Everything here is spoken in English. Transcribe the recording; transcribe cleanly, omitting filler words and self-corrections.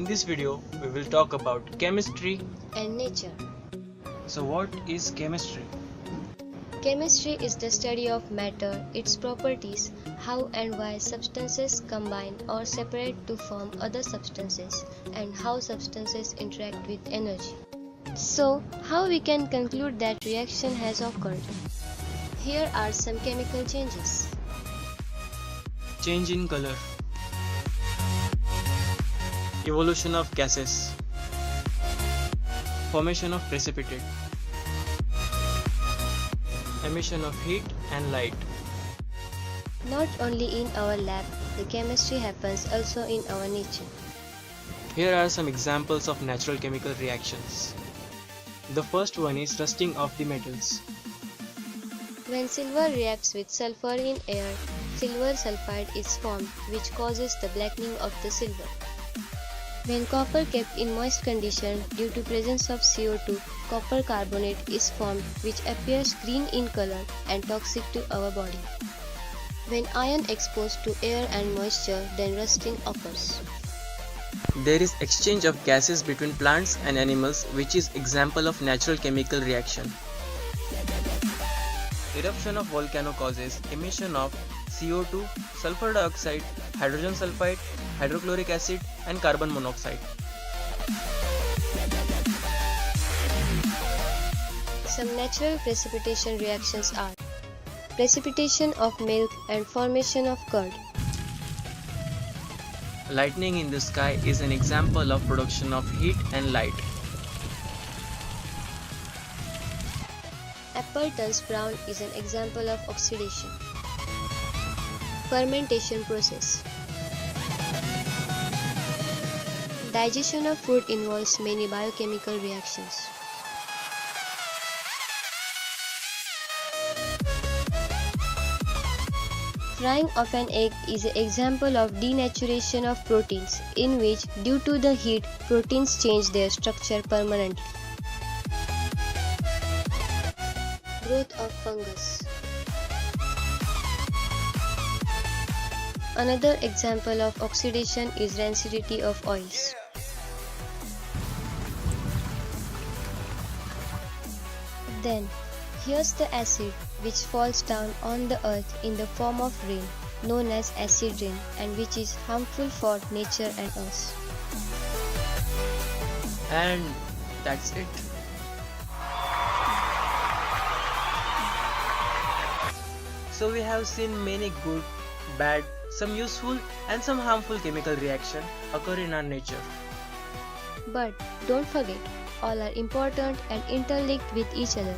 this video, we will talk about chemistry and nature. So what is chemistry? Chemistry is the study of matter, its properties, how and why substances combine or separate to form other substances, and how substances interact with energy. So, how we can conclude that reaction has occurred? Here are some chemical changes. Change in color, evolution of gases, formation of precipitate, emission of heat and light. Not only in our lab, the chemistry happens also in our nature. Here are some examples of natural chemical reactions. The first one is rusting of the metals. When silver reacts with sulfur in air, silver sulfide is formed, which causes the blackening of the silver. When copper kept in moist condition due to presence of CO2, copper carbonate is formed, which appears green in color and toxic to our body. When iron exposed to air and moisture, then rusting occurs. There is exchange of gases between plants and animals, which is example of natural chemical reaction. Eruption of volcano causes emission of CO2, sulfur dioxide, hydrogen sulfide, hydrochloric acid and carbon monoxide. Some natural precipitation reactions are precipitation of milk and formation of curd. Lightning in the sky is an example of production of heat and light. Apple turns brown is an example of oxidation. Fermentation process. Digestion of food involves many biochemical reactions. Frying of an egg is an example of denaturation of proteins, in which, due to the heat, proteins change their structure permanently. Growth of fungus. Another example of oxidation is rancidity of oils. Then, here's the acid which falls down on the earth in the form of rain, known as acid rain, and which is harmful for nature and us. And that's it. So we have seen many good, bad, some useful and some harmful chemical reaction occur in our nature. But don't forget, all are important and interlinked with each other.